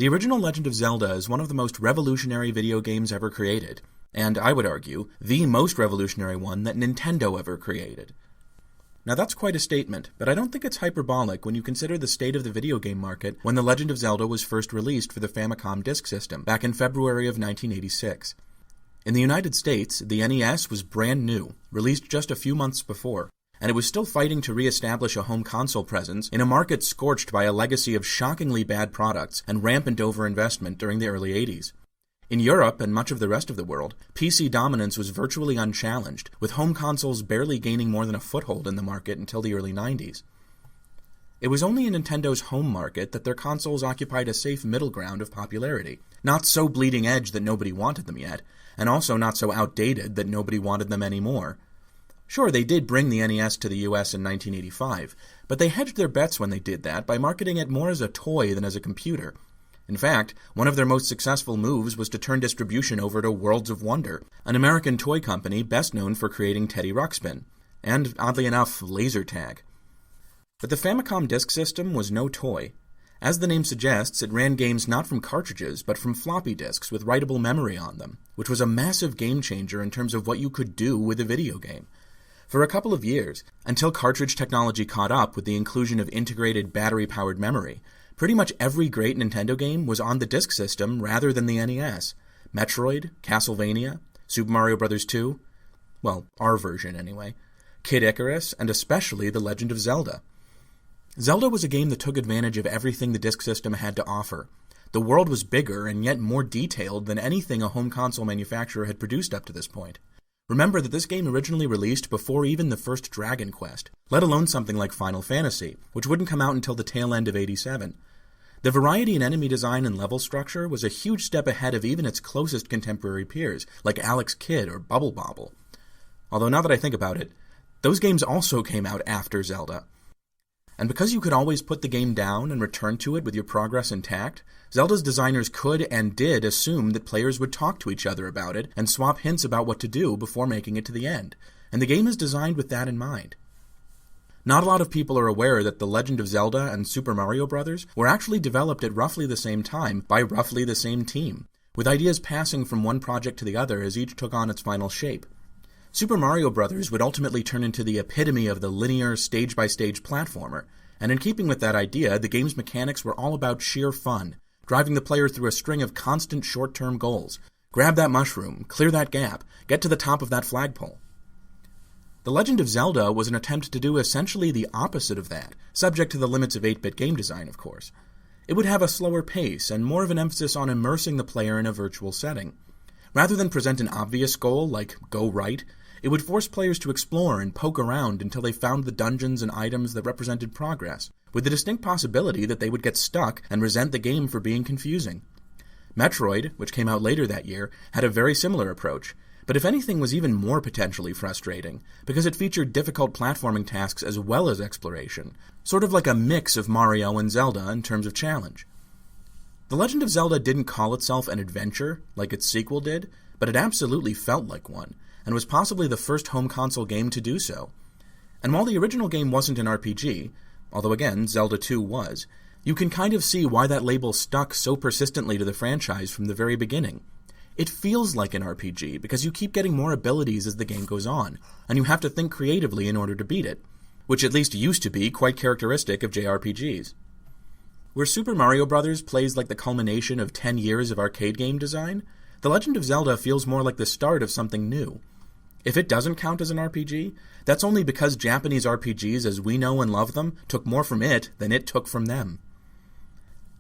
The original Legend of Zelda is one of the most revolutionary video games ever created, and I would argue, the most revolutionary one that Nintendo ever created. Now that's quite a statement, but I don't think it's hyperbolic when you consider the state of the video game market when The Legend of Zelda was first released for the Famicom Disk System back in February of 1986. In the United States, the NES was brand new, released just a few months before, and it was still fighting to re-establish a home console presence in a market scorched by a legacy of shockingly bad products and rampant overinvestment during the early 80s. In Europe and much of the rest of the world, PC dominance was virtually unchallenged, with home consoles barely gaining more than a foothold in the market until the early 90s. It was only in Nintendo's home market that their consoles occupied a safe middle ground of popularity, not so bleeding edge that nobody wanted them yet, and also not so outdated that nobody wanted them anymore. Sure, they did bring the NES to the US in 1985, but they hedged their bets when they did that by marketing it more as a toy than as a computer. In fact, one of their most successful moves was to turn distribution over to Worlds of Wonder, an American toy company best known for creating Teddy Ruxpin, and, oddly enough, laser tag. But the Famicom Disk System was no toy. As the name suggests, it ran games not from cartridges, but from floppy disks with writable memory on them, which was a massive game changer in terms of what you could do with a video game. For a couple of years, until cartridge technology caught up with the inclusion of integrated battery-powered memory, pretty much every great Nintendo game was on the disk system rather than the NES. Metroid, Castlevania, Super Mario Bros. 2, well, our version anyway, Kid Icarus, and especially The Legend of Zelda. Zelda was a game that took advantage of everything the disk system had to offer. The world was bigger and yet more detailed than anything a home console manufacturer had produced up to this point. Remember that this game originally released before even the first Dragon Quest, let alone something like Final Fantasy, which wouldn't come out until the tail end of '87. The variety in enemy design and level structure was a huge step ahead of even its closest contemporary peers, like Alex Kidd or Bubble Bobble. Although now that I think about it, those games also came out after Zelda. And because you could always put the game down and return to it with your progress intact, Zelda's designers could and did assume that players would talk to each other about it and swap hints about what to do before making it to the end, and the game is designed with that in mind. Not a lot of people are aware that The Legend of Zelda and Super Mario Bros. Were actually developed at roughly the same time by roughly the same team, with ideas passing from one project to the other as each took on its final shape. Super Mario Bros. Would ultimately turn into the epitome of the linear, stage-by-stage platformer, and in keeping with that idea, the game's mechanics were all about sheer fun, driving the player through a string of constant short-term goals. Grab that mushroom, clear that gap, get to the top of that flagpole. The Legend of Zelda was an attempt to do essentially the opposite of that, subject to the limits of 8-bit game design, of course. It would have a slower pace and more of an emphasis on immersing the player in a virtual setting. Rather than present an obvious goal, like go right, it would force players to explore and poke around until they found the dungeons and items that represented progress, with the distinct possibility that they would get stuck and resent the game for being confusing. Metroid, which came out later that year, had a very similar approach, but if anything was even more potentially frustrating, because it featured difficult platforming tasks as well as exploration, sort of like a mix of Mario and Zelda in terms of challenge. The Legend of Zelda didn't call itself an adventure, like its sequel did, but it absolutely felt like one, and was possibly the first home console game to do so. And while the original game wasn't an RPG, although again, Zelda 2 was, you can kind of see why that label stuck so persistently to the franchise from the very beginning. It feels like an RPG because you keep getting more abilities as the game goes on, and you have to think creatively in order to beat it, which at least used to be quite characteristic of JRPGs. Where Super Mario Bros. Plays like the culmination of 10 years of arcade game design, The Legend of Zelda feels more like the start of something new. If it doesn't count as an RPG, that's only because Japanese RPGs as we know and love them took more from it than it took from them.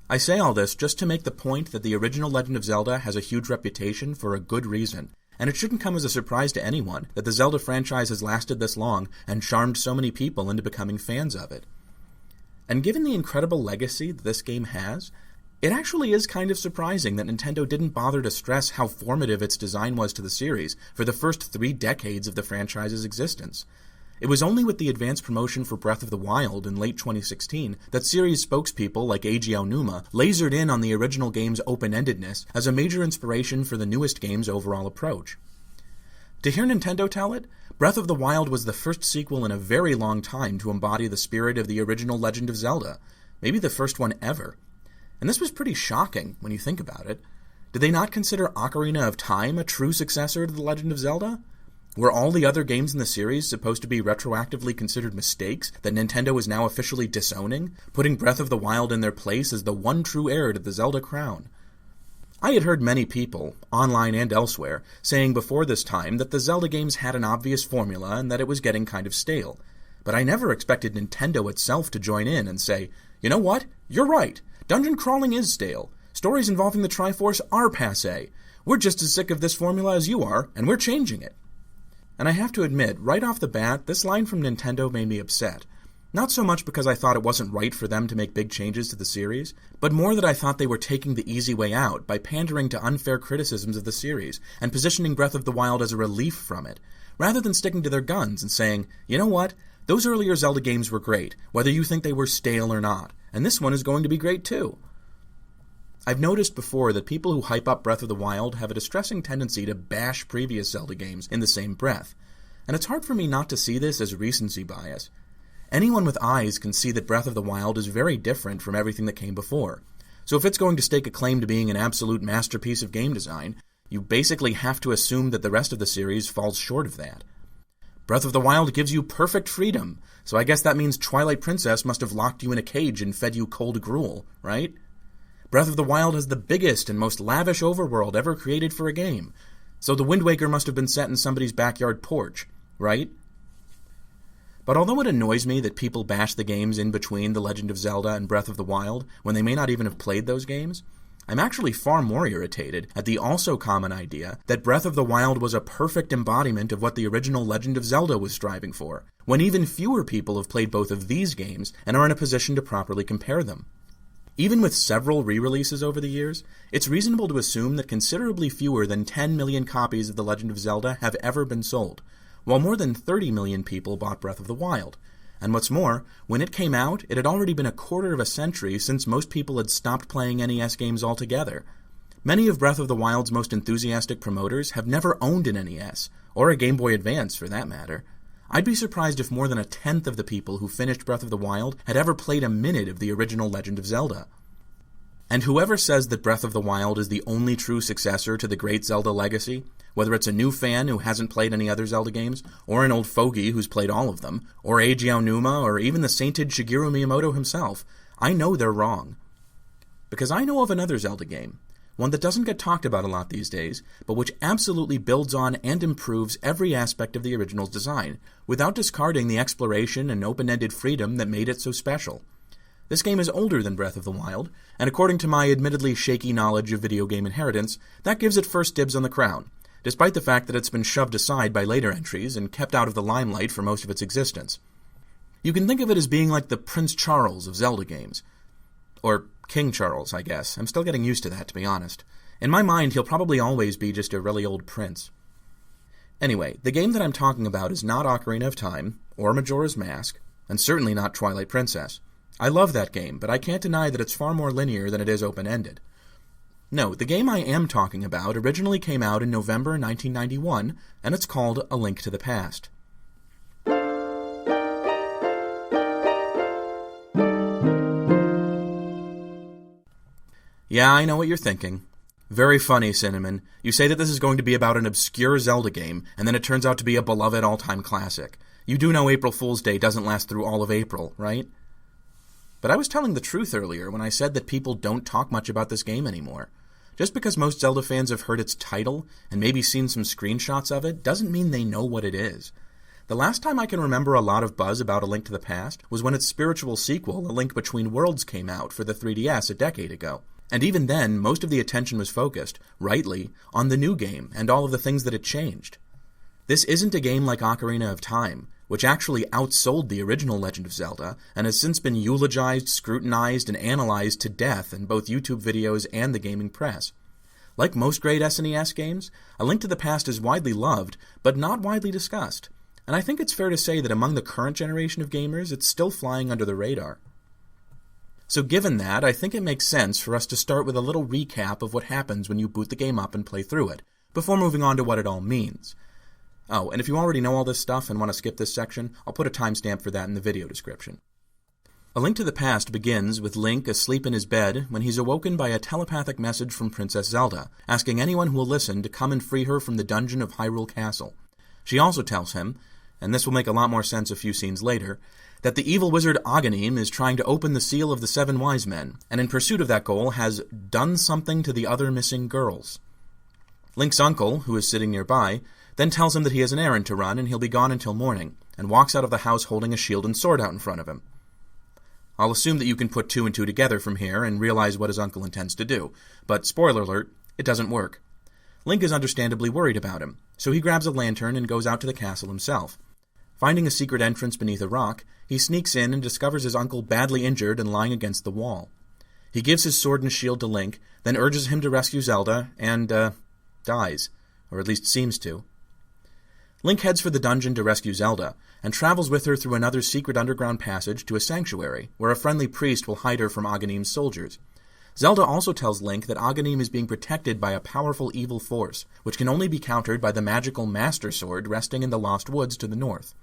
I say all this just to make the point that the original Legend of Zelda has a huge reputation for a good reason, and it shouldn't come as a surprise to anyone that the Zelda franchise has lasted this long and charmed so many people into becoming fans of it. And given the incredible legacy that this game has, it actually is kind of surprising that Nintendo didn't bother to stress how formative its design was to the series for the first 3 decades of the franchise's existence. It was only with the advanced promotion for Breath of the Wild in late 2016 that series spokespeople like Eiji Aonuma lasered in on the original game's open-endedness as a major inspiration for the newest game's overall approach. To hear Nintendo tell it, Breath of the Wild was the first sequel in a very long time to embody the spirit of the original Legend of Zelda, maybe the first one ever. And this was pretty shocking when you think about it. Did they not consider Ocarina of Time a true successor to The Legend of Zelda? Were all the other games in the series supposed to be retroactively considered mistakes that Nintendo is now officially disowning, putting Breath of the Wild in their place as the one true heir to the Zelda crown? I had heard many people, online and elsewhere, saying before this time that the Zelda games had an obvious formula and that it was getting kind of stale. But I never expected Nintendo itself to join in and say, you know what? You're right. Dungeon crawling is stale. Stories involving the Triforce are passé. We're just as sick of this formula as you are, and we're changing it. And I have to admit, right off the bat, this line from Nintendo made me upset. Not so much because I thought it wasn't right for them to make big changes to the series, but more that I thought they were taking the easy way out by pandering to unfair criticisms of the series and positioning Breath of the Wild as a relief from it, rather than sticking to their guns and saying, you know what, those earlier Zelda games were great, whether you think they were stale or not, and this one is going to be great too. I've noticed before that people who hype up Breath of the Wild have a distressing tendency to bash previous Zelda games in the same breath, and it's hard for me not to see this as recency bias. Anyone with eyes can see that Breath of the Wild is very different from everything that came before. So if it's going to stake a claim to being an absolute masterpiece of game design, you basically have to assume that the rest of the series falls short of that. Breath of the Wild gives you perfect freedom, so I guess that means Twilight Princess must have locked you in a cage and fed you cold gruel, right? Breath of the Wild has the biggest and most lavish overworld ever created for a game, so the Wind Waker must have been set in somebody's backyard porch, right? But although it annoys me that people bash the games in between The Legend of Zelda and Breath of the Wild when they may not even have played those games, I'm actually far more irritated at the also common idea that Breath of the Wild was a perfect embodiment of what the original Legend of Zelda was striving for, when even fewer people have played both of these games and are in a position to properly compare them. Even with several re-releases over the years, it's reasonable to assume that considerably fewer than 10 million copies of The Legend of Zelda have ever been sold, while more than 30 million people bought Breath of the Wild. And what's more, when it came out, it had already been a quarter of a century since most people had stopped playing NES games altogether. Many of Breath of the Wild's most enthusiastic promoters have never owned an NES, or a Game Boy Advance for that matter. I'd be surprised if more than a tenth of the people who finished Breath of the Wild had ever played a minute of the original Legend of Zelda. And whoever says that Breath of the Wild is the only true successor to the great Zelda legacy, whether it's a new fan who hasn't played any other Zelda games, or an old fogey who's played all of them, or Eiji Aonuma, or even the sainted Shigeru Miyamoto himself, I know they're wrong. Because I know of another Zelda game, one that doesn't get talked about a lot these days, but which absolutely builds on and improves every aspect of the original's design, without discarding the exploration and open-ended freedom that made it so special. This game is older than Breath of the Wild, and according to my admittedly shaky knowledge of video game inheritance, that gives it first dibs on the crown, despite the fact that it's been shoved aside by later entries and kept out of the limelight for most of its existence. You can think of it as being like the Prince Charles of Zelda games. Or King Charles, I guess. I'm still getting used to that, to be honest. In my mind, he'll probably always be just a really old prince. Anyway, the game that I'm talking about is not Ocarina of Time, or Majora's Mask, and certainly not Twilight Princess. I love that game, but I can't deny that it's far more linear than it is open-ended. No, the game I am talking about originally came out in November 1991, and it's called A Link to the Past. Yeah, I know what you're thinking. Very funny, Cinnamon. You say that this is going to be about an obscure Zelda game, and then it turns out to be a beloved all-time classic. You do know April Fool's Day doesn't last through all of April, right? But I was telling the truth earlier when I said that people don't talk much about this game anymore. Just because most Zelda fans have heard its title, and maybe seen some screenshots of it, doesn't mean they know what it is. The last time I can remember a lot of buzz about A Link to the Past was when its spiritual sequel, A Link Between Worlds, came out for the 3DS a decade ago. And even then, most of the attention was focused, rightly, on the new game and all of the things that it changed. This isn't a game like Ocarina of Time, which actually outsold the original Legend of Zelda, and has since been eulogized, scrutinized, and analyzed to death in both YouTube videos and the gaming press. Like most great SNES games, A Link to the Past is widely loved, but not widely discussed, and I think it's fair to say that among the current generation of gamers, it's still flying under the radar. So given that, I think it makes sense for us to start with a little recap of what happens when you boot the game up and play through it, before moving on to what it all means. Oh, and if you already know all this stuff and want to skip this section, I'll put a timestamp for that in the video description. A Link to the Past begins with Link asleep in his bed when he's awoken by a telepathic message from Princess Zelda, asking anyone who will listen to come and free her from the dungeon of Hyrule Castle. She also tells him, and this will make a lot more sense a few scenes later, that the evil wizard Aghanim is trying to open the seal of the 7 wise men, and in pursuit of that goal has done something to the other missing girls. Link's uncle, who is sitting nearby, then tells him that he has an errand to run and he'll be gone until morning, and walks out of the house holding a shield and sword out in front of him. I'll assume that you can put 2 and 2 together from here and realize what his uncle intends to do, but spoiler alert, it doesn't work. Link is understandably worried about him, so he grabs a lantern and goes out to the castle himself. Finding a secret entrance beneath a rock, he sneaks in and discovers his uncle badly injured and lying against the wall. He gives his sword and shield to Link, then urges him to rescue Zelda, and, dies. Or at least seems to. Link heads for the dungeon to rescue Zelda, and travels with her through another secret underground passage to a sanctuary, where a friendly priest will hide her from Aghanim's soldiers. Zelda also tells Link that Aghanim is being protected by a powerful evil force, which can only be countered by the magical Master Sword resting in the Lost Woods to the north.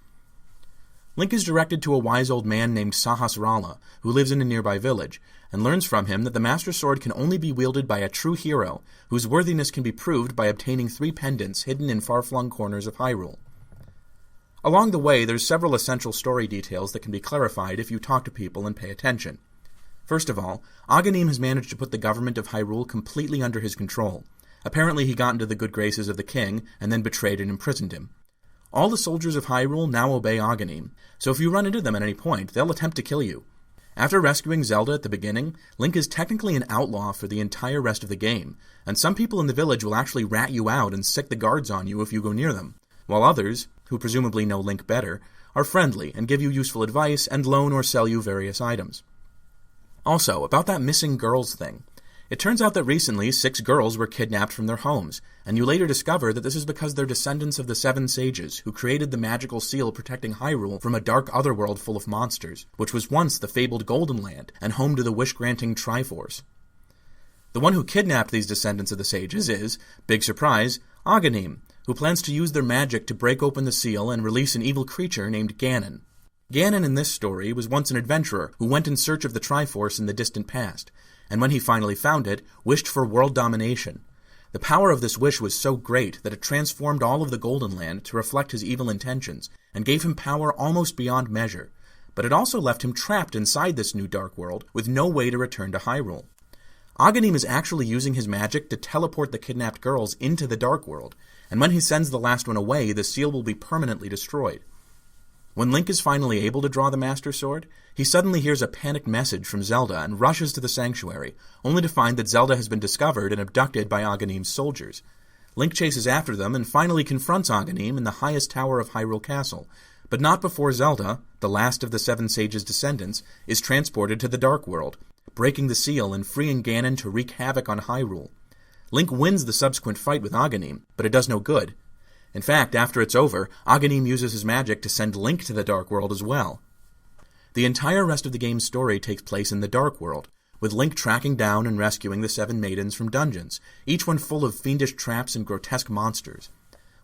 Link is directed to a wise old man named Sahasrara, who lives in a nearby village, and learns from him that the Master Sword can only be wielded by a true hero, whose worthiness can be proved by obtaining 3 pendants hidden in far-flung corners of Hyrule. Along the way, there's several essential story details that can be clarified if you talk to people and pay attention. First of all, Aghanim has managed to put the government of Hyrule completely under his control. Apparently he got into the good graces of the king, and then betrayed and imprisoned him. All the soldiers of Hyrule now obey Aghanim, so if you run into them at any point, they'll attempt to kill you. After rescuing Zelda at the beginning, Link is technically an outlaw for the entire rest of the game, and some people in the village will actually rat you out and sick the guards on you if you go near them, while others, who presumably know Link better, are friendly and give you useful advice and loan or sell you various items. Also, about that missing girls thing. It turns out that recently 6 girls were kidnapped from their homes, and you later discover that this is because they're descendants of the 7 sages who created the magical seal protecting Hyrule from a dark otherworld full of monsters, which was once the fabled Golden Land and home to the wish-granting Triforce. The one who kidnapped these descendants of the sages is, big surprise, Aghanim, who plans to use their magic to break open the seal and release an evil creature named Ganon. Ganon in this story was once an adventurer who went in search of the Triforce in the distant past, and when he finally found it, wished for world domination. The power of this wish was so great that it transformed all of the Golden Land to reflect his evil intentions, and gave him power almost beyond measure, but it also left him trapped inside this new dark world with no way to return to Hyrule. Aghanim is actually using his magic to teleport the kidnapped girls into the dark world, and when he sends the last one away, the seal will be permanently destroyed. When Link is finally able to draw the Master Sword, he suddenly hears a panicked message from Zelda and rushes to the sanctuary, only to find that Zelda has been discovered and abducted by Aghanim's soldiers. Link chases after them and finally confronts Aghanim in the highest tower of Hyrule Castle, but not before Zelda, the last of the 7 sages' descendants, is transported to the Dark World, breaking the seal and freeing Ganon to wreak havoc on Hyrule. Link wins the subsequent fight with Aghanim, but it does no good. In fact, after it's over, Aghanim uses his magic to send Link to the Dark World as well. The entire rest of the game's story takes place in the Dark World, with Link tracking down and rescuing the 7 maidens from dungeons, each one full of fiendish traps and grotesque monsters.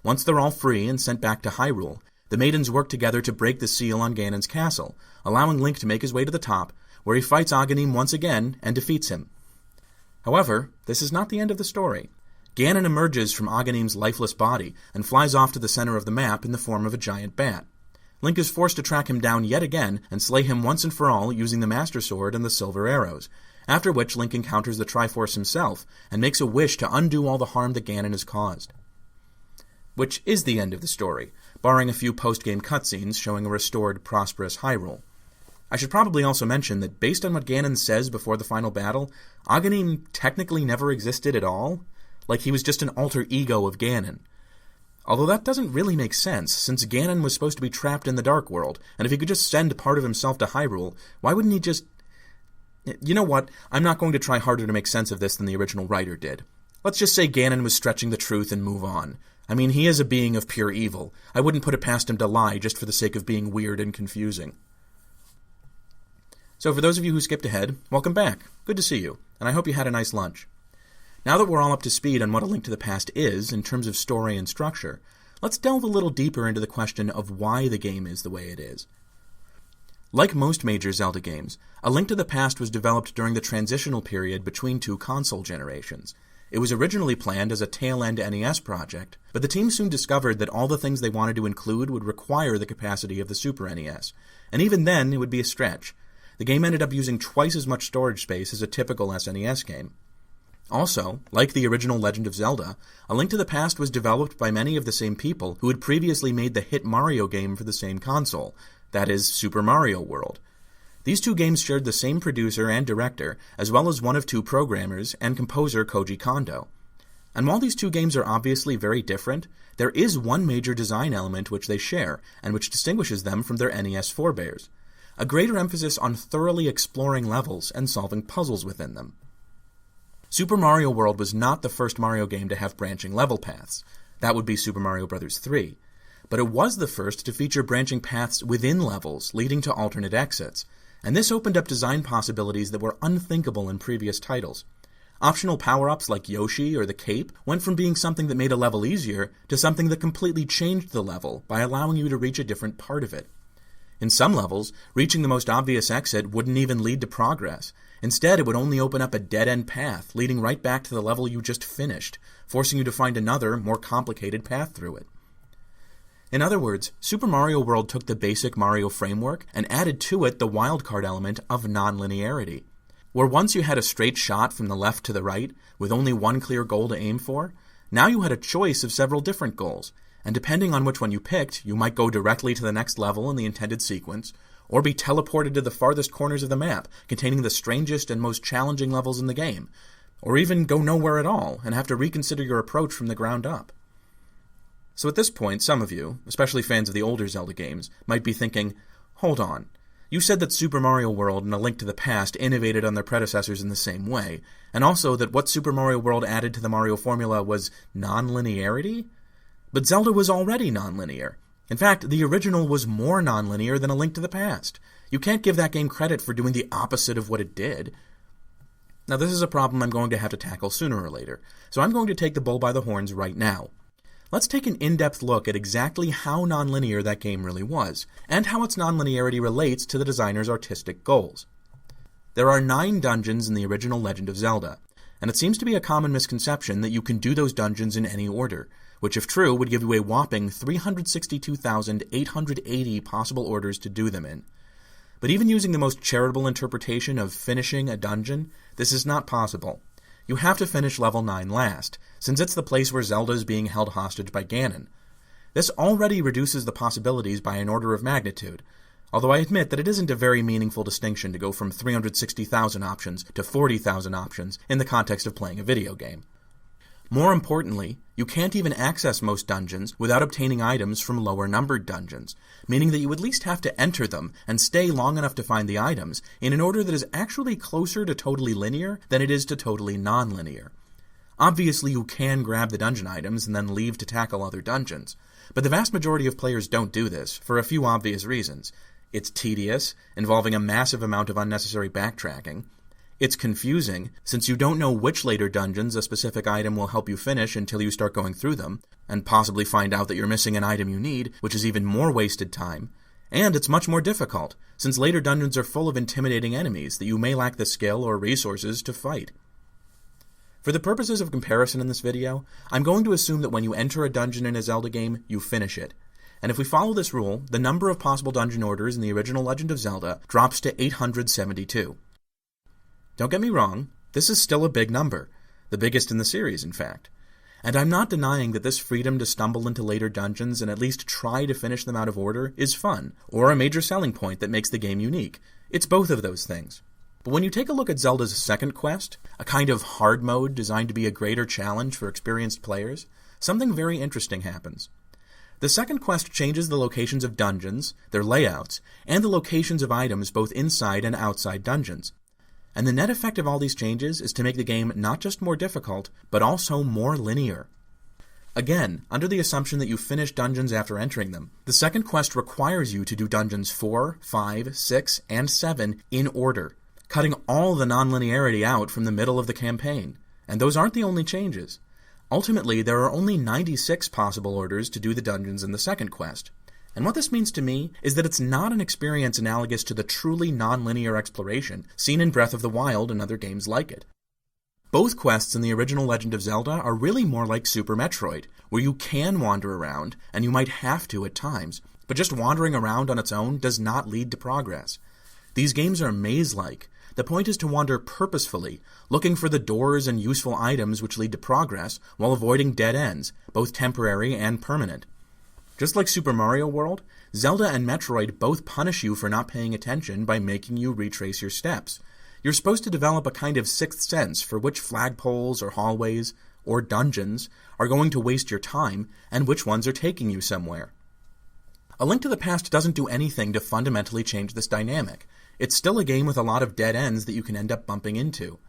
Once they're all free and sent back to Hyrule, the maidens work together to break the seal on Ganon's castle, allowing Link to make his way to the top, where he fights Aghanim once again and defeats him. However, this is not the end of the story. Ganon emerges from Aghanim's lifeless body and flies off to the center of the map in the form of a giant bat. Link is forced to track him down yet again and slay him once and for all using the Master Sword and the silver arrows, after which Link encounters the Triforce himself and makes a wish to undo all the harm that Ganon has caused. Which is the end of the story, barring a few post-game cutscenes showing a restored, prosperous Hyrule. I should probably also mention that based on what Ganon says before the final battle, Aghanim technically never existed at all. Like he was just an alter ego of Ganon. Although that doesn't really make sense, since Ganon was supposed to be trapped in the Dark World, and if he could just send part of himself to Hyrule, why wouldn't he just... You know what? I'm not going to try harder to make sense of this than the original writer did. Let's just say Ganon was stretching the truth and move on. I mean, he is a being of pure evil. I wouldn't put it past him to lie just for the sake of being weird and confusing. So for those of you who skipped ahead, welcome back. Good to see you, and I hope you had a nice lunch. Now that we're all up to speed on what A Link to the Past is, in terms of story and structure, let's delve a little deeper into the question of why the game is the way it is. Like most major Zelda games, A Link to the Past was developed during the transitional period between two console generations. It was originally planned as a tail-end NES project, but the team soon discovered that all the things they wanted to include would require the capacity of the Super NES, and even then it would be a stretch. The game ended up using twice as much storage space as a typical SNES game. Also, like the original Legend of Zelda, A Link to the Past was developed by many of the same people who had previously made the hit Mario game for the same console, that is, Super Mario World. These two games shared the same producer and director, as well as one of two programmers and composer Koji Kondo. And while these two games are obviously very different, there is one major design element which they share, and which distinguishes them from their NES forebears: a greater emphasis on thoroughly exploring levels and solving puzzles within them. Super Mario World was not the first Mario game to have branching level paths. That would be Super Mario Bros. 3. But it was the first to feature branching paths within levels, leading to alternate exits, and this opened up design possibilities that were unthinkable in previous titles. Optional power-ups like Yoshi or the cape went from being something that made a level easier to something that completely changed the level by allowing you to reach a different part of it. In some levels, reaching the most obvious exit wouldn't even lead to progress. Instead, it would only open up a dead-end path, leading right back to the level you just finished, forcing you to find another, more complicated path through it. In other words, Super Mario World took the basic Mario framework and added to it the wildcard element of nonlinearity, where once you had a straight shot from the left to the right, with only one clear goal to aim for, now you had a choice of several different goals, and depending on which one you picked, you might go directly to the next level in the intended sequence, or be teleported to the farthest corners of the map, containing the strangest and most challenging levels in the game, or even go nowhere at all and have to reconsider your approach from the ground up. So at this point, some of you, especially fans of the older Zelda games, might be thinking, hold on, you said that Super Mario World and A Link to the Past innovated on their predecessors in the same way, and also that what Super Mario World added to the Mario formula was non-linearity? But Zelda was already non-linear. In fact, the original was more non-linear than A Link to the Past. You can't give that game credit for doing the opposite of what it did. Now this is a problem I'm going to have to tackle sooner or later, so I'm going to take the bull by the horns right now. Let's take an in-depth look at exactly how nonlinear that game really was, and how its nonlinearity relates to the designer's artistic goals. There are 9 dungeons in the original Legend of Zelda, and it seems to be a common misconception that you can do those dungeons in any order, which if true would give you a whopping 362,880 possible orders to do them in. But even using the most charitable interpretation of finishing a dungeon, this is not possible. You have to finish level 9 last, since it's the place where Zelda is being held hostage by Ganon. This already reduces the possibilities by an order of magnitude, although I admit that it isn't a very meaningful distinction to go from 360,000 options to 40,000 options in the context of playing a video game. More importantly, you can't even access most dungeons without obtaining items from lower-numbered dungeons, meaning that you at least have to enter them and stay long enough to find the items in an order that is actually closer to totally linear than it is to totally non-linear. Obviously, you can grab the dungeon items and then leave to tackle other dungeons, but the vast majority of players don't do this for a few obvious reasons. It's tedious, involving a massive amount of unnecessary backtracking. It's confusing, since you don't know which later dungeons a specific item will help you finish until you start going through them, and possibly find out that you're missing an item you need, which is even more wasted time. And it's much more difficult, since later dungeons are full of intimidating enemies that you may lack the skill or resources to fight. For the purposes of comparison in this video, I'm going to assume that when you enter a dungeon in a Zelda game, you finish it. And if we follow this rule, the number of possible dungeon orders in the original Legend of Zelda drops to 872. Don't get me wrong, this is still a big number, the biggest in the series, in fact. And I'm not denying that this freedom to stumble into later dungeons and at least try to finish them out of order is fun, or a major selling point that makes the game unique. It's both of those things. But when you take a look at Zelda's second quest, a kind of hard mode designed to be a greater challenge for experienced players, something very interesting happens. The second quest changes the locations of dungeons, their layouts, and the locations of items both inside and outside dungeons. And the net effect of all these changes is to make the game not just more difficult, but also more linear. Again, under the assumption that you finish dungeons after entering them, the second quest requires you to do dungeons 4, 5, 6, and 7 in order, cutting all the nonlinearity out from the middle of the campaign. And those aren't the only changes. Ultimately, there are only 96 possible orders to do the dungeons in the second quest, And what this means to me is that it's not an experience analogous to the truly nonlinear exploration seen in Breath of the Wild and other games like it. Both quests in the original Legend of Zelda are really more like Super Metroid, where you can wander around, and you might have to at times, but just wandering around on its own does not lead to progress. These games are maze-like. The point is to wander purposefully, looking for the doors and useful items which lead to progress, while avoiding dead ends, both temporary and permanent. Just like Super Mario World, Zelda and Metroid both punish you for not paying attention by making you retrace your steps. You're supposed to develop a kind of sixth sense for which flagpoles or hallways or dungeons are going to waste your time and which ones are taking you somewhere. A Link to the Past doesn't do anything to fundamentally change this dynamic. It's still a game with a lot of dead ends that you can end up bumping into.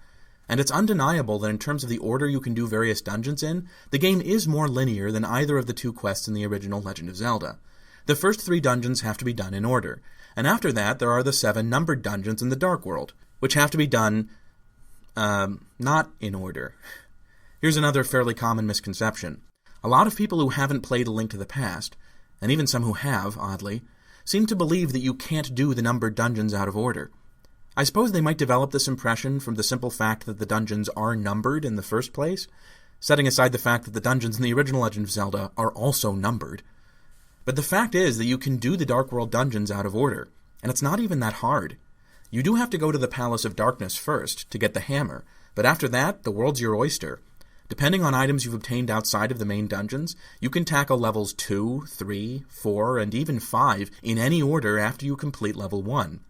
And it's undeniable that in terms of the order you can do various dungeons in, the game is more linear than either of the two quests in the original Legend of Zelda. The first 3 dungeons have to be done in order, and after that there are the 7 numbered dungeons in the Dark World, which have to be done, not in order. Here's another fairly common misconception. A lot of people who haven't played A Link to the Past, and even some who have, oddly, seem to believe that you can't do the numbered dungeons out of order. I suppose they might develop this impression from the simple fact that the dungeons are numbered in the first place, setting aside the fact that the dungeons in the original Legend of Zelda are also numbered. But the fact is that you can do the Dark World dungeons out of order, and it's not even that hard. You do have to go to the Palace of Darkness first to get the hammer, but after that, the world's your oyster. Depending on items you've obtained outside of the main dungeons, you can tackle levels 2, 3, 4, and even 5 in any order after you complete level 1.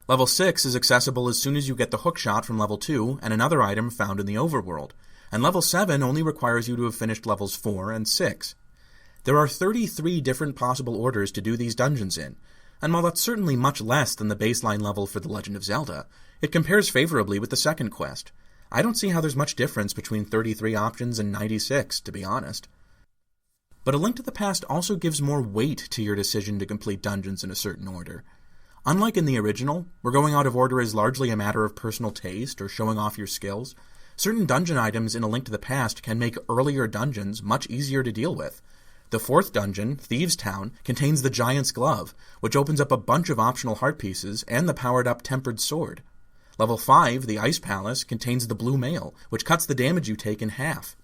Level 6 is accessible as soon as you get the hookshot from level 2 and another item found in the overworld, and level 7 only requires you to have finished levels 4 and 6. There are 33 different possible orders to do these dungeons in, and while that's certainly much less than the baseline level for The Legend of Zelda, it compares favorably with the second quest. I don't see how there's much difference between 33 options and 96, to be honest. But A Link to the Past also gives more weight to your decision to complete dungeons in a certain order. Unlike in the original, where going out of order is largely a matter of personal taste or showing off your skills, certain dungeon items in A Link to the Past can make earlier dungeons much easier to deal with. The 4th dungeon, Thieves' Town, contains the Giant's Glove, which opens up a bunch of optional heart pieces and the powered-up Tempered Sword. Level 5, the Ice Palace, contains the Blue Mail, which cuts the damage you take in half.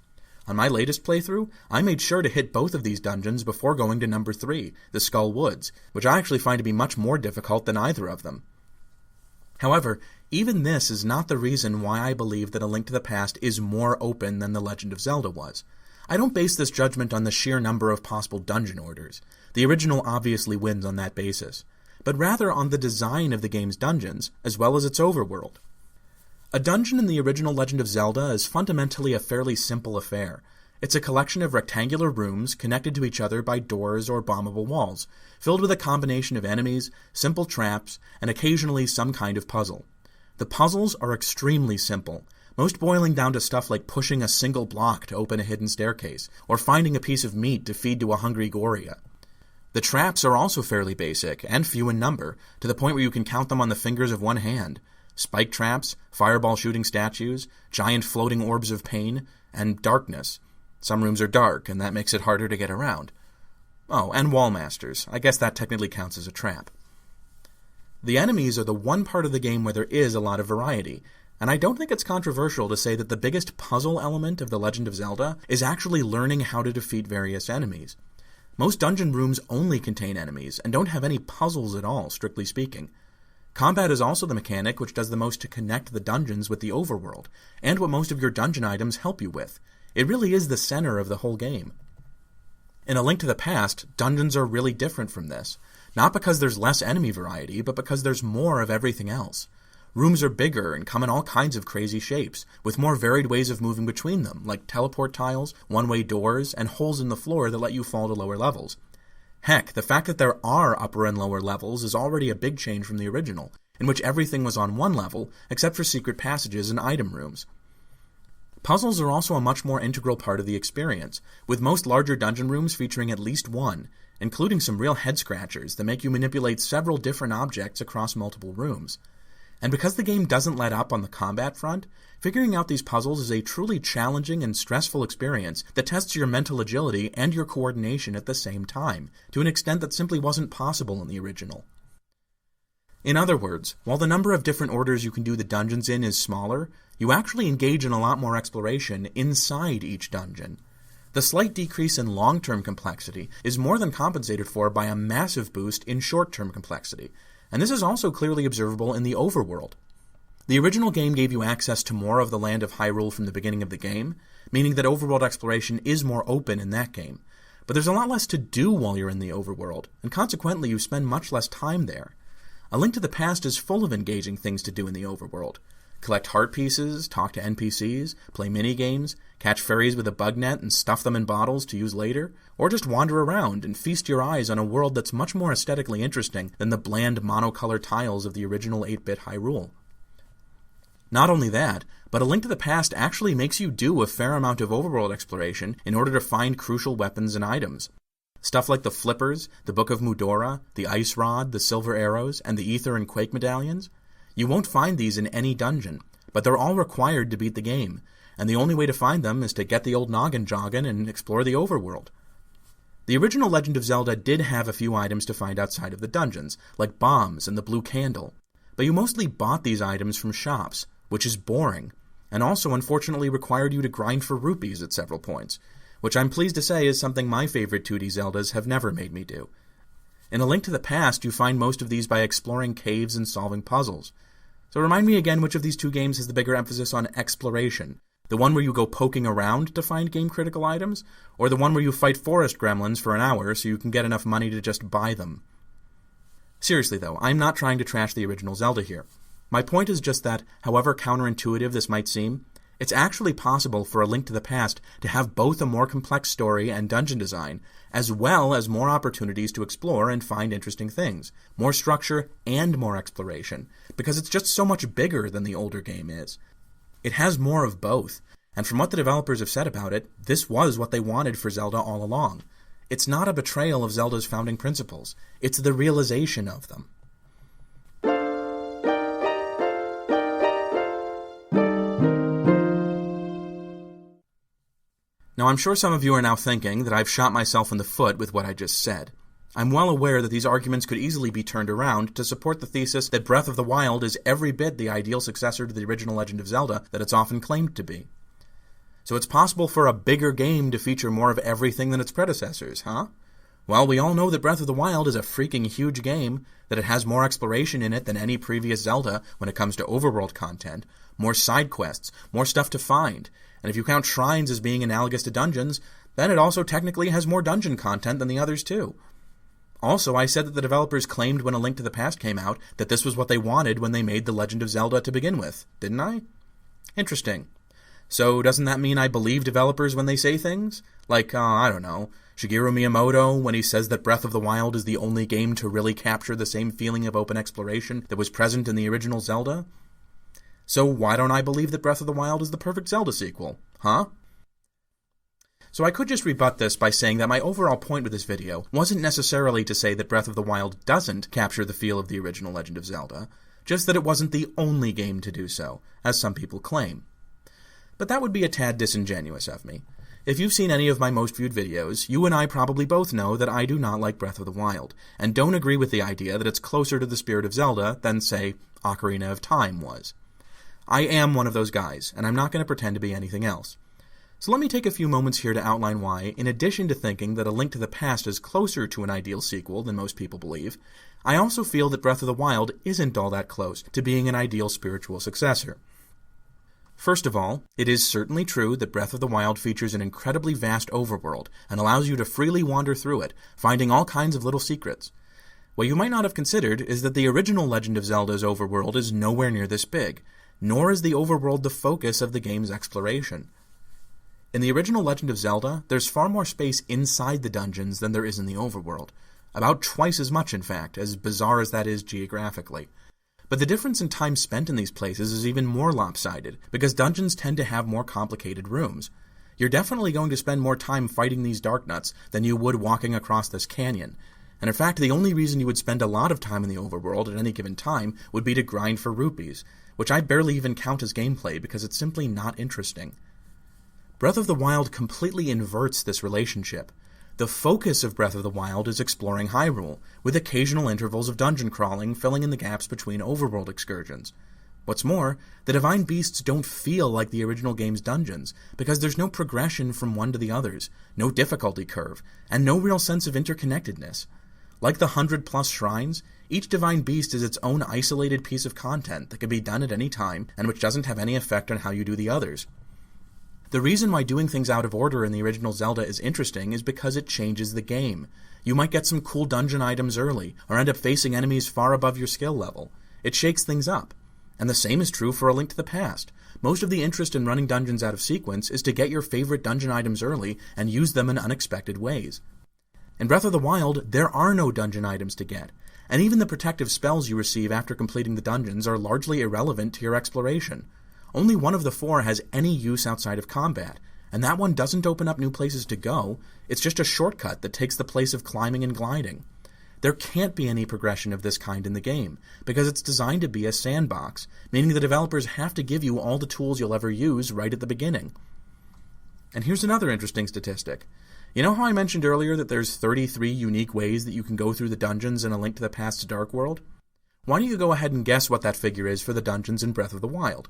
On my latest playthrough, I made sure to hit both of these dungeons before going to number 3, the Skull Woods, which I actually find to be much more difficult than either of them. However, even this is not the reason why I believe that A Link to the Past is more open than The Legend of Zelda was. I don't base this judgment on the sheer number of possible dungeon orders. The original obviously wins on that basis, but rather on the design of the game's dungeons, as well as its overworld. A dungeon in the original Legend of Zelda is fundamentally a fairly simple affair. It's a collection of rectangular rooms connected to each other by doors or bombable walls, filled with a combination of enemies, simple traps, and occasionally some kind of puzzle. The puzzles are extremely simple, most boiling down to stuff like pushing a single block to open a hidden staircase, or finding a piece of meat to feed to a hungry Goria. The traps are also fairly basic, and few in number, to the point where you can count them on the fingers of one hand. Spike traps, fireball-shooting statues, giant floating orbs of pain, and darkness. Some rooms are dark, and that makes it harder to get around. Oh, and wall masters. I guess that technically counts as a trap. The enemies are the one part of the game where there is a lot of variety, and I don't think it's controversial to say that the biggest puzzle element of The Legend of Zelda is actually learning how to defeat various enemies. Most dungeon rooms only contain enemies, and don't have any puzzles at all, strictly speaking. Combat is also the mechanic which does the most to connect the dungeons with the overworld, and what most of your dungeon items help you with. It really is the center of the whole game. In A Link to the Past, dungeons are really different from this, not because there's less enemy variety, but because there's more of everything else. Rooms are bigger and come in all kinds of crazy shapes, with more varied ways of moving between them, like teleport tiles, one-way doors, and holes in the floor that let you fall to lower levels. Heck, the fact that there are upper and lower levels is already a big change from the original, in which everything was on one level, except for secret passages and item rooms. Puzzles are also a much more integral part of the experience, with most larger dungeon rooms featuring at least one, including some real head-scratchers that make you manipulate several different objects across multiple rooms. And because the game doesn't let up on the combat front, figuring out these puzzles is a truly challenging and stressful experience that tests your mental agility and your coordination at the same time, to an extent that simply wasn't possible in the original. In other words, while the number of different orders you can do the dungeons in is smaller, you actually engage in a lot more exploration inside each dungeon. The slight decrease in long-term complexity is more than compensated for by a massive boost in short-term complexity, and this is also clearly observable in the overworld. The original game gave you access to more of the land of Hyrule from the beginning of the game, meaning that overworld exploration is more open in that game. But there's a lot less to do while you're in the overworld, and consequently you spend much less time there. A Link to the Past is full of engaging things to do in the overworld. Collect heart pieces, talk to NPCs, play minigames, catch fairies with a bug net and stuff them in bottles to use later, or just wander around and feast your eyes on a world that's much more aesthetically interesting than the bland monocolor tiles of the original 8-bit Hyrule. Not only that, but A Link to the Past actually makes you do a fair amount of overworld exploration in order to find crucial weapons and items. Stuff like the flippers, the Book of Mudora, the ice rod, the silver arrows, and the ether and quake medallions. You won't find these in any dungeon, but they're all required to beat the game, and the only way to find them is to get the old noggin joggin' and explore the overworld. The original Legend of Zelda did have a few items to find outside of the dungeons, like bombs and the blue candle, but you mostly bought these items from shops, which is boring, and also unfortunately required you to grind for rupees at several points, which I'm pleased to say is something my favorite 2D Zeldas have never made me do. In A Link to the Past, you find most of these by exploring caves and solving puzzles. So remind me again which of these two games has the bigger emphasis on exploration. The one where you go poking around to find game-critical items, or the one where you fight forest gremlins for an hour so you can get enough money to just buy them? Seriously though, I'm not trying to trash the original Zelda here. My point is just that, however counterintuitive this might seem, it's actually possible for A Link to the Past to have both a more complex story and dungeon design, as well as more opportunities to explore and find interesting things, more structure and more exploration, because it's just so much bigger than the older game is. It has more of both, and from what the developers have said about it, this was what they wanted for Zelda all along. It's not a betrayal of Zelda's founding principles, it's the realization of them. Now, I'm sure some of you are now thinking that I've shot myself in the foot with what I just said. I'm well aware that these arguments could easily be turned around to support the thesis that Breath of the Wild is every bit the ideal successor to the original Legend of Zelda that it's often claimed to be. So it's possible for a bigger game to feature more of everything than its predecessors, huh? Well, we all know that Breath of the Wild is a freaking huge game, that it has more exploration in it than any previous Zelda when it comes to overworld content, more side quests, more stuff to find, and if you count shrines as being analogous to dungeons, then it also technically has more dungeon content than the others too. Also, I said that the developers claimed when A Link to the Past came out that this was what they wanted when they made The Legend of Zelda to begin with, didn't I? Interesting. So doesn't that mean I believe developers when they say things? Like, I don't know, Shigeru Miyamoto when he says that Breath of the Wild is the only game to really capture the same feeling of open exploration that was present in the original Zelda? So why don't I believe that Breath of the Wild is the perfect Zelda sequel, huh? So I could just rebut this by saying that my overall point with this video wasn't necessarily to say that Breath of the Wild doesn't capture the feel of the original Legend of Zelda, just that it wasn't the only game to do so, as some people claim. But that would be a tad disingenuous of me. If you've seen any of my most viewed videos, you and I probably both know that I do not like Breath of the Wild, and don't agree with the idea that it's closer to the spirit of Zelda than, say, Ocarina of Time was. I am one of those guys, and I'm not going to pretend to be anything else. So let me take a few moments here to outline why, in addition to thinking that A Link to the Past is closer to an ideal sequel than most people believe, I also feel that Breath of the Wild isn't all that close to being an ideal spiritual successor. First of all, it is certainly true that Breath of the Wild features an incredibly vast overworld and allows you to freely wander through it, finding all kinds of little secrets. What you might not have considered is that the original Legend of Zelda's overworld is nowhere near this big, nor is the overworld the focus of the game's exploration. In the original Legend of Zelda, there's far more space inside the dungeons than there is in the overworld. About twice as much, in fact, as bizarre as that is geographically. But the difference in time spent in these places is even more lopsided, because dungeons tend to have more complicated rooms. You're definitely going to spend more time fighting these dark nuts than you would walking across this canyon, And in fact, the only reason you would spend a lot of time in the overworld at any given time would be to grind for rupees, which I barely even count as gameplay because it's simply not interesting. Breath of the Wild completely inverts this relationship. The focus of Breath of the Wild is exploring Hyrule, with occasional intervals of dungeon crawling filling in the gaps between overworld excursions. What's more, the Divine Beasts don't feel like the original game's dungeons, because there's no progression from one to the others, no difficulty curve, and no real sense of interconnectedness. Like the 100+ shrines, each Divine Beast is its own isolated piece of content that can be done at any time, and which doesn't have any effect on how you do the others. The reason why doing things out of order in the original Zelda is interesting is because it changes the game. You might get some cool dungeon items early, or end up facing enemies far above your skill level. It shakes things up. And the same is true for A Link to the Past. Most of the interest in running dungeons out of sequence is to get your favorite dungeon items early and use them in unexpected ways. In Breath of the Wild, there are no dungeon items to get, and even the protective spells you receive after completing the dungeons are largely irrelevant to your exploration. Only one of the 4 has any use outside of combat, and that one doesn't open up new places to go, it's just a shortcut that takes the place of climbing and gliding. There can't be any progression of this kind in the game, because it's designed to be a sandbox, meaning the developers have to give you all the tools you'll ever use right at the beginning. And here's another interesting statistic. You know how I mentioned earlier that there's 33 unique ways that you can go through the dungeons in A Link to the Past's Dark World? Why don't you go ahead and guess what that figure is for the dungeons in Breath of the Wild?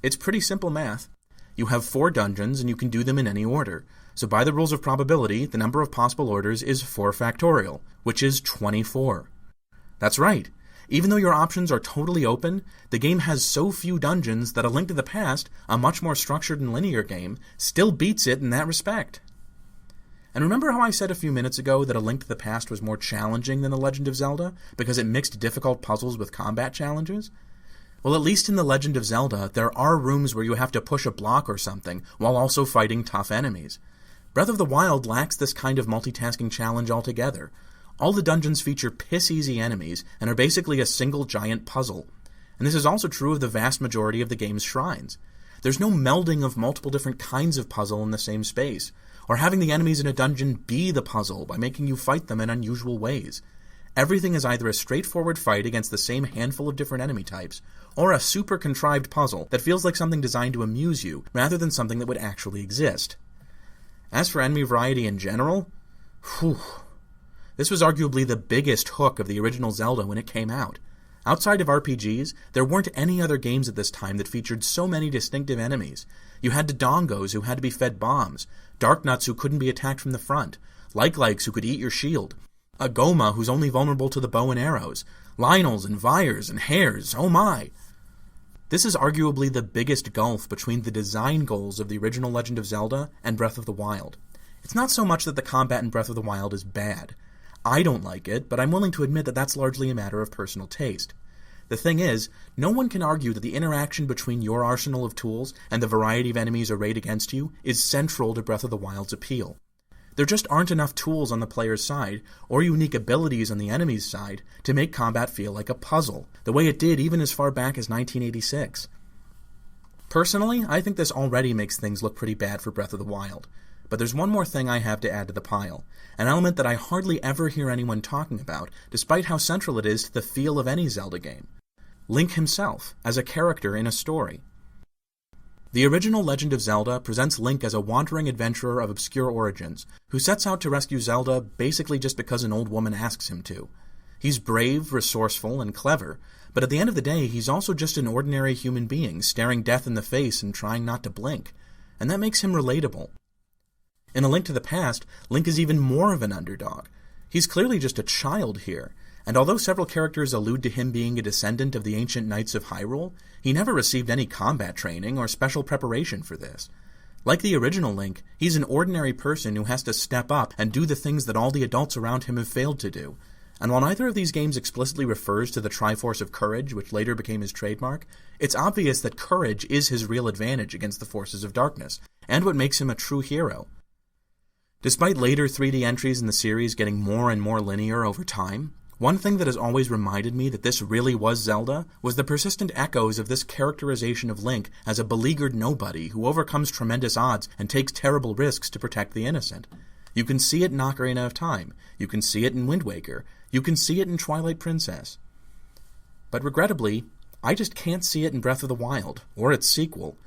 It's pretty simple math. You have 4 dungeons and you can do them in any order. So by the rules of probability, the number of possible orders is 4 factorial, which is 24. That's right. Even though your options are totally open, the game has so few dungeons that A Link to the Past, a much more structured and linear game, still beats it in that respect. And remember how I said a few minutes ago that A Link to the Past was more challenging than The Legend of Zelda because it mixed difficult puzzles with combat challenges? Well, at least in The Legend of Zelda, there are rooms where you have to push a block or something while also fighting tough enemies. Breath of the Wild lacks this kind of multitasking challenge altogether. All the dungeons feature piss-easy enemies and are basically a single giant puzzle. And this is also true of the vast majority of the game's shrines. There's no melding of multiple different kinds of puzzle in the same space, or having the enemies in a dungeon be the puzzle by making you fight them in unusual ways. Everything is either a straightforward fight against the same handful of different enemy types, or a super contrived puzzle that feels like something designed to amuse you rather than something that would actually exist. As for enemy variety in general, this was arguably the biggest hook of the original Zelda when it came out. Outside of RPGs, there weren't any other games at this time that featured so many distinctive enemies. You had Dodongos who had to be fed bombs, Darknuts who couldn't be attacked from the front, Like-Likes who could eat your shield, a Goma who's only vulnerable to the bow and arrows, Lynels and Heirs and Heirs, oh my! This is arguably the biggest gulf between the design goals of the original Legend of Zelda and Breath of the Wild. It's not so much that the combat in Breath of the Wild is bad. I don't like it, but I'm willing to admit that that's largely a matter of personal taste. The thing is, no one can argue that the interaction between your arsenal of tools and the variety of enemies arrayed against you is central to Breath of the Wild's appeal. There just aren't enough tools on the player's side, or unique abilities on the enemy's side, to make combat feel like a puzzle, the way it did even as far back as 1986. Personally, I think this already makes things look pretty bad for Breath of the Wild. But there's one more thing I have to add to the pile, an element that I hardly ever hear anyone talking about, despite how central it is to the feel of any Zelda game. Link himself, as a character in a story. The original Legend of Zelda presents Link as a wandering adventurer of obscure origins, who sets out to rescue Zelda basically just because an old woman asks him to. He's brave, resourceful, and clever, but at the end of the day, he's also just an ordinary human being, staring death in the face and trying not to blink, and that makes him relatable. In A Link to the Past, Link is even more of an underdog. He's clearly just a child here, and although several characters allude to him being a descendant of the ancient knights of Hyrule, he never received any combat training or special preparation for this. Like the original Link, he's an ordinary person who has to step up and do the things that all the adults around him have failed to do. And while neither of these games explicitly refers to the Triforce of Courage, which later became his trademark, it's obvious that courage is his real advantage against the forces of darkness, and what makes him a true hero. Despite later 3D entries in the series getting more and more linear over time, one thing that has always reminded me that this really was Zelda was the persistent echoes of this characterization of Link as a beleaguered nobody who overcomes tremendous odds and takes terrible risks to protect the innocent. You can see it in Ocarina of Time. You can see it in Wind Waker. You can see it in Twilight Princess. But regrettably, I just can't see it in Breath of the Wild, or its sequel.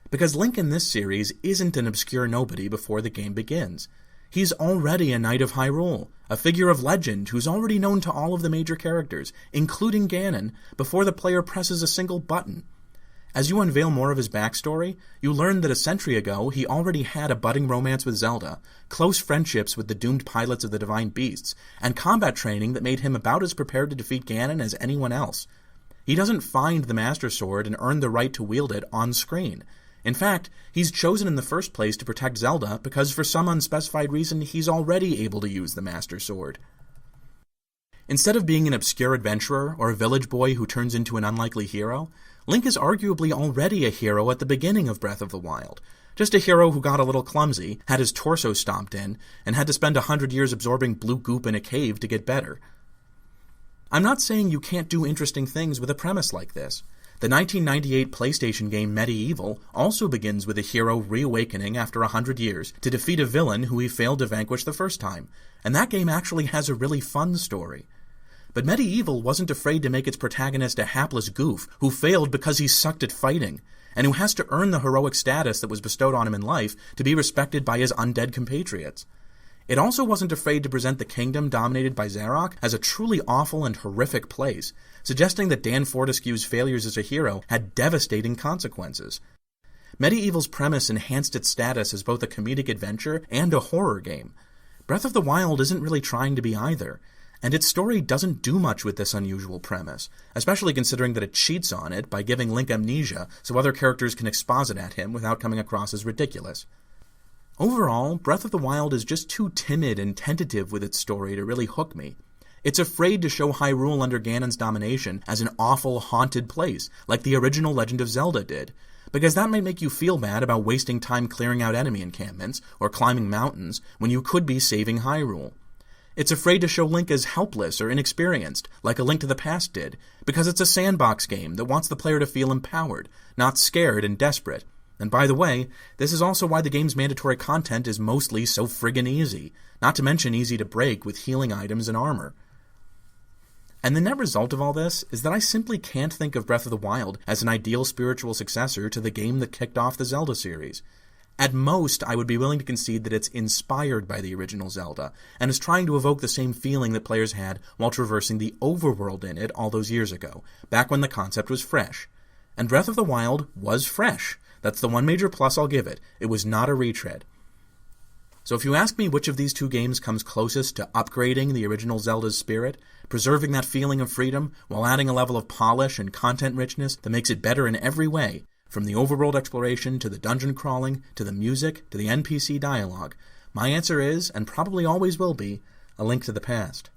Because Link in this series isn't an obscure nobody before the game begins. He's already a Knight of Hyrule, a figure of legend who's already known to all of the major characters, including Ganon, before the player presses a single button. As you unveil more of his backstory, you learn that a century ago he already had a budding romance with Zelda, close friendships with the doomed pilots of the Divine Beasts, and combat training that made him about as prepared to defeat Ganon as anyone else. He doesn't find the Master Sword and earn the right to wield it on screen. In fact, he's chosen in the first place to protect Zelda because for some unspecified reason he's already able to use the Master Sword. Instead of being an obscure adventurer or a village boy who turns into an unlikely hero, Link is arguably already a hero at the beginning of Breath of the Wild. Just a hero who got a little clumsy, had his torso stomped in, and had to spend 100 years absorbing blue goop in a cave to get better. I'm not saying you can't do interesting things with a premise like this. The 1998 PlayStation game Medieval also begins with a hero reawakening after 100 years to defeat a villain who he failed to vanquish the first time, and that game actually has a really fun story. But Medieval wasn't afraid to make its protagonist a hapless goof who failed because he sucked at fighting, and who has to earn the heroic status that was bestowed on him in life to be respected by his undead compatriots. It also wasn't afraid to present the kingdom dominated by Zarok as a truly awful and horrific place, suggesting that Dan Fortescue's failures as a hero had devastating consequences. Medieval's premise enhanced its status as both a comedic adventure and a horror game. Breath of the Wild isn't really trying to be either, and its story doesn't do much with this unusual premise, especially considering that it cheats on it by giving Link amnesia so other characters can exposit at him without coming across as ridiculous. Overall, Breath of the Wild is just too timid and tentative with its story to really hook me. It's afraid to show Hyrule under Ganon's domination as an awful, haunted place, like the original Legend of Zelda did, because that might make you feel bad about wasting time clearing out enemy encampments or climbing mountains when you could be saving Hyrule. It's afraid to show Link as helpless or inexperienced, like A Link to the Past did, because it's a sandbox game that wants the player to feel empowered, not scared and desperate. And by the way, this is also why the game's mandatory content is mostly so friggin' easy, not to mention easy to break with healing items and armor. And the net result of all this is that I simply can't think of Breath of the Wild as an ideal spiritual successor to the game that kicked off the Zelda series. At most, I would be willing to concede that it's inspired by the original Zelda, and is trying to evoke the same feeling that players had while traversing the overworld in it all those years ago, back when the concept was fresh. And Breath of the Wild was fresh. That's the one major plus I'll give it. It was not a retread. So if you ask me which of these two games comes closest to upgrading the original Zelda's spirit, preserving that feeling of freedom, while adding a level of polish and content richness that makes it better in every way, from the overworld exploration to the dungeon crawling, to the music, to the NPC dialogue, my answer is, and probably always will be, A Link to the Past.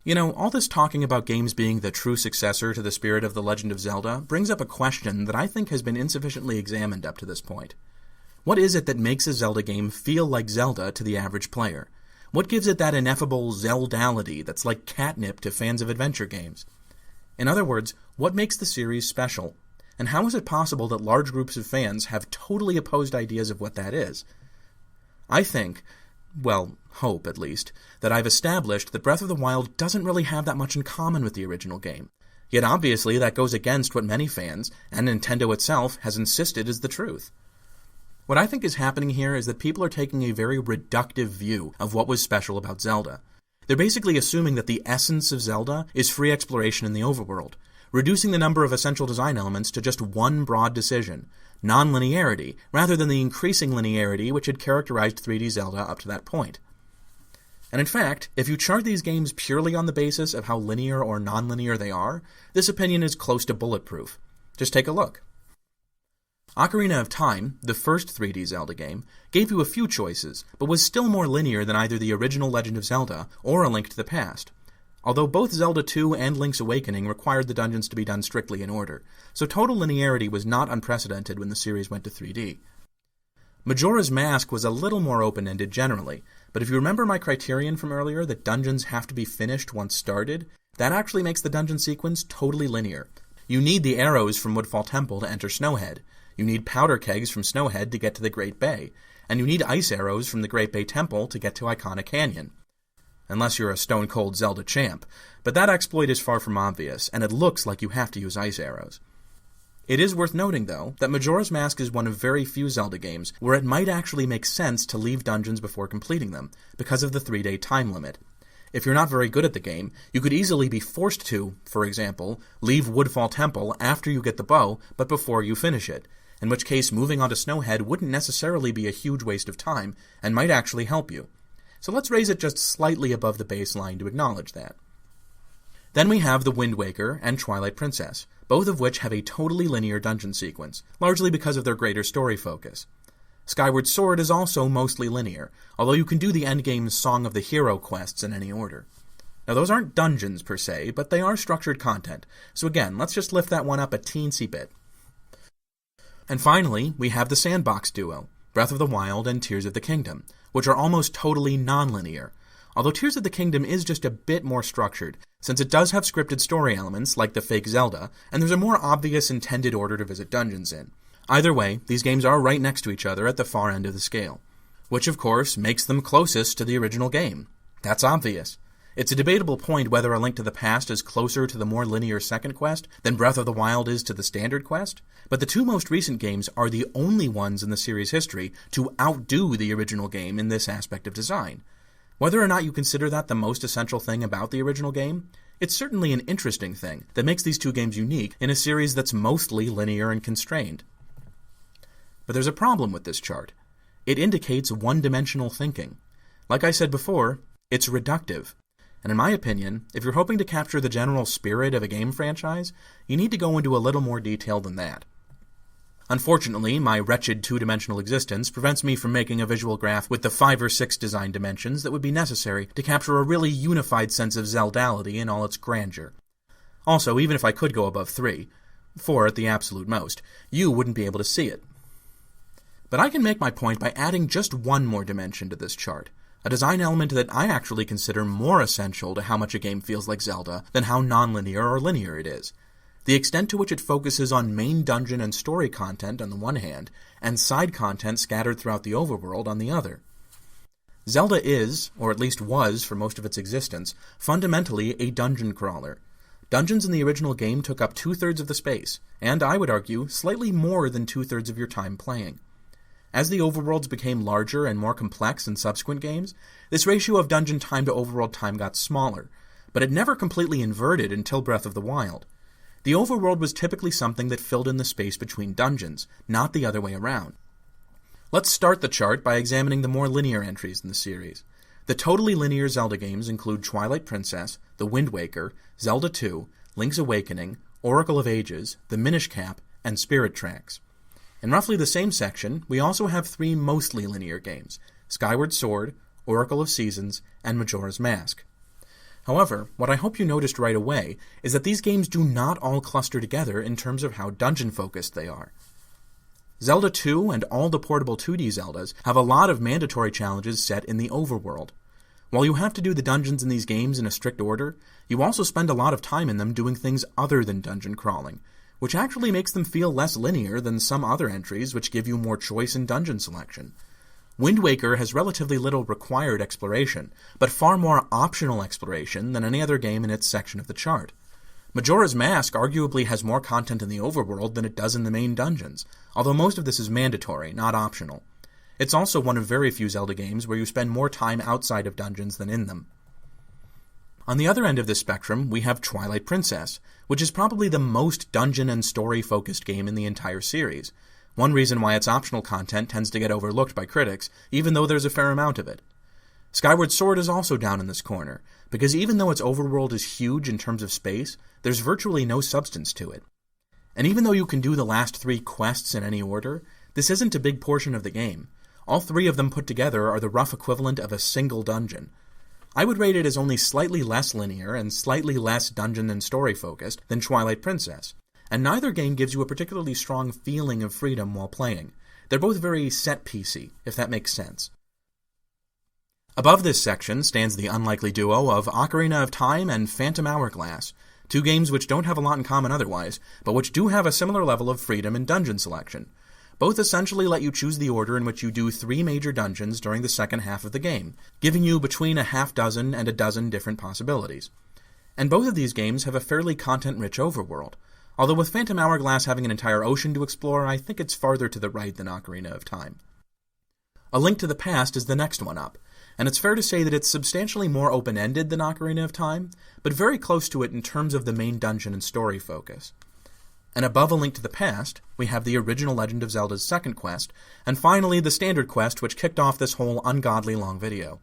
You know, all this talking about games being the true successor to the spirit of The Legend of Zelda brings up a question that I think has been insufficiently examined up to this point. What is it that makes a Zelda game feel like Zelda to the average player? What gives it that ineffable Zeldality that's like catnip to fans of adventure games? In other words, what makes the series special? And how is it possible that large groups of fans have totally opposed ideas of what that is? I think, well, hope at least, that I've established that Breath of the Wild doesn't really have that much in common with the original game. Yet obviously that goes against what many fans, and Nintendo itself, has insisted is the truth. What I think is happening here is that people are taking a very reductive view of what was special about Zelda. They're basically assuming that the essence of Zelda is free exploration in the overworld, reducing the number of essential design elements to just one broad decision, nonlinearity, rather than the increasing linearity which had characterized 3D Zelda up to that point. And in fact, if you chart these games purely on the basis of how linear or nonlinear they are, this opinion is close to bulletproof. Just take a look. Ocarina of Time, the first 3D Zelda game, gave you a few choices, but was still more linear than either the original Legend of Zelda or A Link to the Past. Although both Zelda 2 and Link's Awakening required the dungeons to be done strictly in order, so total linearity was not unprecedented when the series went to 3D. Majora's Mask was a little more open-ended generally, but if you remember my criterion from earlier that dungeons have to be finished once started, that actually makes the dungeon sequence totally linear. You need the arrows from Woodfall Temple to enter Snowhead. You need powder kegs from Snowhead to get to the Great Bay. And you need ice arrows from the Great Bay Temple to get to Iconic Canyon. Unless you're a stone-cold Zelda champ. But that exploit is far from obvious, and it looks like you have to use ice arrows. It is worth noting, though, that Majora's Mask is one of very few Zelda games where it might actually make sense to leave dungeons before completing them, because of the 3-day time limit. If you're not very good at the game, you could easily be forced to, for example, leave Woodfall Temple after you get the bow, but before you finish it, in which case moving on to Snowhead wouldn't necessarily be a huge waste of time, and might actually help you. So let's raise it just slightly above the baseline to acknowledge that. Then we have The Wind Waker and Twilight Princess, both of which have a totally linear dungeon sequence, largely because of their greater story focus. Skyward Sword is also mostly linear, although you can do the endgame Song of the Hero quests in any order. Now those aren't dungeons per se, but they are structured content, so again, let's just lift that one up a teensy bit. And finally, we have the Sandbox duo, Breath of the Wild and Tears of the Kingdom, which are almost totally non-linear, although Tears of the Kingdom is just a bit more structured, since it does have scripted story elements like the fake Zelda, and there's a more obvious intended order to visit dungeons in. Either way, these games are right next to each other at the far end of the scale, which of course makes them closest to the original game. That's obvious. It's a debatable point whether A Link to the Past is closer to the more linear second quest than Breath of the Wild is to the standard quest, but the two most recent games are the only ones in the series' history to outdo the original game in this aspect of design. Whether or not you consider that the most essential thing about the original game, it's certainly an interesting thing that makes these two games unique in a series that's mostly linear and constrained. But there's a problem with this chart. It indicates one-dimensional thinking. Like I said before, it's reductive. And in my opinion, if you're hoping to capture the general spirit of a game franchise, you need to go into a little more detail than that. Unfortunately, my wretched two-dimensional existence prevents me from making a visual graph with the 5 or 6 design dimensions that would be necessary to capture a really unified sense of Zeldality in all its grandeur. Also, even if I could go above 3, 4 at the absolute most, you wouldn't be able to see it. But I can make my point by adding just one more dimension to this chart, a design element that I actually consider more essential to how much a game feels like Zelda than how nonlinear or linear it is. The extent to which it focuses on main dungeon and story content on the one hand, and side content scattered throughout the overworld on the other. Zelda is, or at least was for most of its existence, fundamentally a dungeon crawler. Dungeons in the original game took up 2/3 of the space, and I would argue, slightly more than 2/3 of your time playing. As the overworlds became larger and more complex in subsequent games, this ratio of dungeon time to overworld time got smaller, but it never completely inverted until Breath of the Wild. The overworld was typically something that filled in the space between dungeons, not the other way around. Let's start the chart by examining the more linear entries in the series. The totally linear Zelda games include Twilight Princess, The Wind Waker, Zelda 2, Link's Awakening, Oracle of Ages, The Minish Cap, and Spirit Tracks. In roughly the same section, we also have 3 mostly linear games, Skyward Sword, Oracle of Seasons, and Majora's Mask. However, what I hope you noticed right away is that these games do not all cluster together in terms of how dungeon-focused they are. Zelda 2 and all the portable 2D Zeldas have a lot of mandatory challenges set in the overworld. While you have to do the dungeons in these games in a strict order, you also spend a lot of time in them doing things other than dungeon crawling, which actually makes them feel less linear than some other entries which give you more choice in dungeon selection. Wind Waker has relatively little required exploration, but far more optional exploration than any other game in its section of the chart. Majora's Mask arguably has more content in the overworld than it does in the main dungeons, although most of this is mandatory, not optional. It's also one of very few Zelda games where you spend more time outside of dungeons than in them. On the other end of this spectrum, we have Twilight Princess, which is probably the most dungeon and story-focused game in the entire series. One reason why its optional content tends to get overlooked by critics, even though there's a fair amount of it. Skyward Sword is also down in this corner, because even though its overworld is huge in terms of space, there's virtually no substance to it. And even though you can do the last 3 quests in any order, this isn't a big portion of the game. All 3 of them put together are the rough equivalent of a single dungeon. I would rate it as only slightly less linear and slightly less dungeon and story focused than Twilight Princess, and neither game gives you a particularly strong feeling of freedom while playing. They're both very set-piecey, if that makes sense. Above this section stands the unlikely duo of Ocarina of Time and Phantom Hourglass, Two games which don't have a lot in common otherwise, but which do have a similar level of freedom in dungeon selection. Both essentially let you choose the order in which you do 3 major dungeons during the second half of the game, giving you between a half dozen and a dozen different possibilities. And both of these games have a fairly content-rich overworld. Although with Phantom Hourglass having an entire ocean to explore, I think it's farther to the right than Ocarina of Time. A Link to the Past is the next one up, and it's fair to say that it's substantially more open-ended than Ocarina of Time, but very close to it in terms of the main dungeon and story focus. And above A Link to the Past, we have the original Legend of Zelda's second quest, and finally the standard quest which kicked off this whole ungodly long video.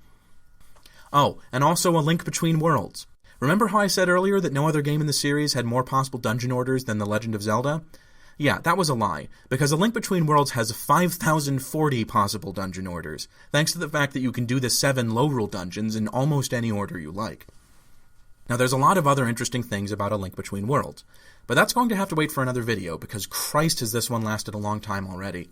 Oh, and also A Link Between Worlds. Remember how I said earlier that no other game in the series had more possible dungeon orders than The Legend of Zelda? Yeah, that was a lie, because A Link Between Worlds has 5,040 possible dungeon orders, thanks to the fact that you can do the 7 low-rule dungeons in almost any order you like. Now there's a lot of other interesting things about A Link Between Worlds, but that's going to have to wait for another video, because Christ has this one lasted a long time already.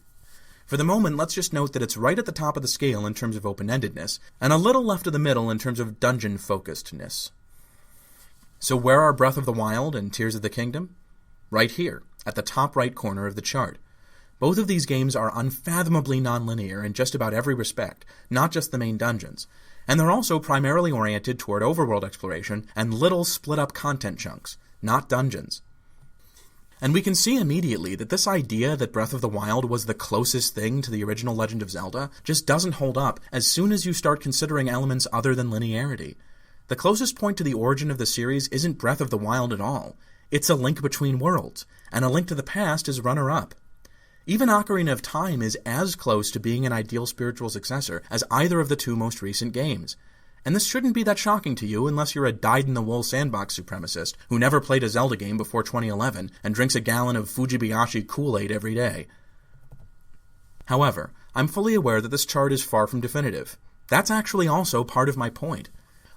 For the moment, let's just note that it's right at the top of the scale in terms of open-endedness, and a little left of the middle in terms of dungeon-focusedness. So where are Breath of the Wild and Tears of the Kingdom? Right here, at the top right corner of the chart. Both of these games are unfathomably nonlinear in just about every respect, not just the main dungeons, and they're also primarily oriented toward overworld exploration and little split-up content chunks, not dungeons. And we can see immediately that this idea that Breath of the Wild was the closest thing to the original Legend of Zelda just doesn't hold up as soon as you start considering elements other than linearity. The closest point to the origin of the series isn't Breath of the Wild at all. It's A Link Between Worlds, and A Link to the Past is runner-up. Even Ocarina of Time is as close to being an ideal spiritual successor as either of the 2 most recent games. And this shouldn't be that shocking to you unless you're a dyed-in-the-wool sandbox supremacist who never played a Zelda game before 2011 and drinks a gallon of Fujibayashi Kool-Aid every day. However, I'm fully aware that this chart is far from definitive. That's actually also part of my point.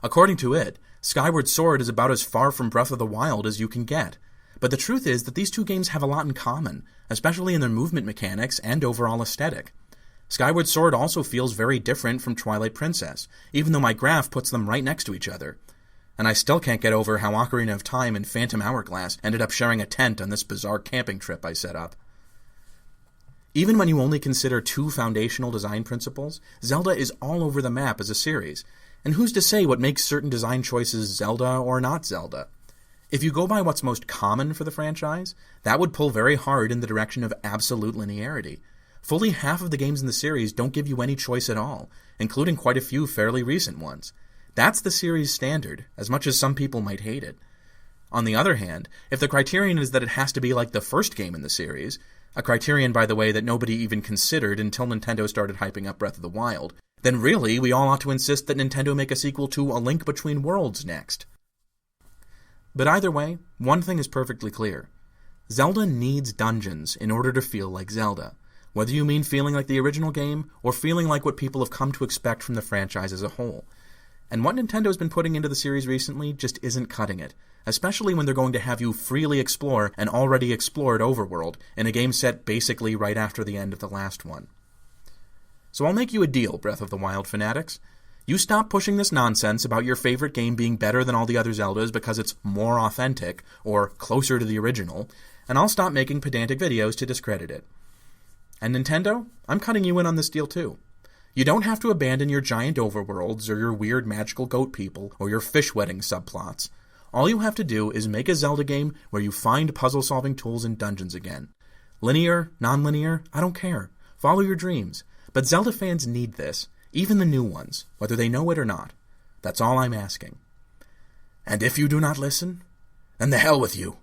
According to it, Skyward Sword is about as far from Breath of the Wild as you can get. But the truth is that these 2 games have a lot in common, especially in their movement mechanics and overall aesthetic. Skyward Sword also feels very different from Twilight Princess, even though my graph puts them right next to each other. And I still can't get over how Ocarina of Time and Phantom Hourglass ended up sharing a tent on this bizarre camping trip I set up. Even when you only consider 2 foundational design principles, Zelda is all over the map as a series, and who's to say what makes certain design choices Zelda or not Zelda? If you go by what's most common for the franchise, that would pull very hard in the direction of absolute linearity. Fully half of the games in the series don't give you any choice at all, including quite a few fairly recent ones. That's the series standard, as much as some people might hate it. On the other hand, if the criterion is that it has to be like the first game in the series, a criterion, by the way, that nobody even considered until Nintendo started hyping up Breath of the Wild, then really we all ought to insist that Nintendo make a sequel to A Link Between Worlds next. But either way, one thing is perfectly clear. Zelda needs dungeons in order to feel like Zelda, whether you mean feeling like the original game or feeling like what people have come to expect from the franchise as a whole. And what Nintendo's been putting into the series recently just isn't cutting it, especially when they're going to have you freely explore an already explored overworld in a game set basically right after the end of the last one. So I'll make you a deal, Breath of the Wild fanatics. You stop pushing this nonsense about your favorite game being better than all the other Zeldas because it's more authentic, or closer to the original, and I'll stop making pedantic videos to discredit it. And Nintendo, I'm cutting you in on this deal too. You don't have to abandon your giant overworlds, or your weird magical goat people, or your fish wedding subplots. All you have to do is make a Zelda game where you find puzzle-solving tools in dungeons again. Linear, non-linear, I don't care. Follow your dreams. But Zelda fans need this, even the new ones, whether they know it or not. That's all I'm asking. And if you do not listen, then the hell with you.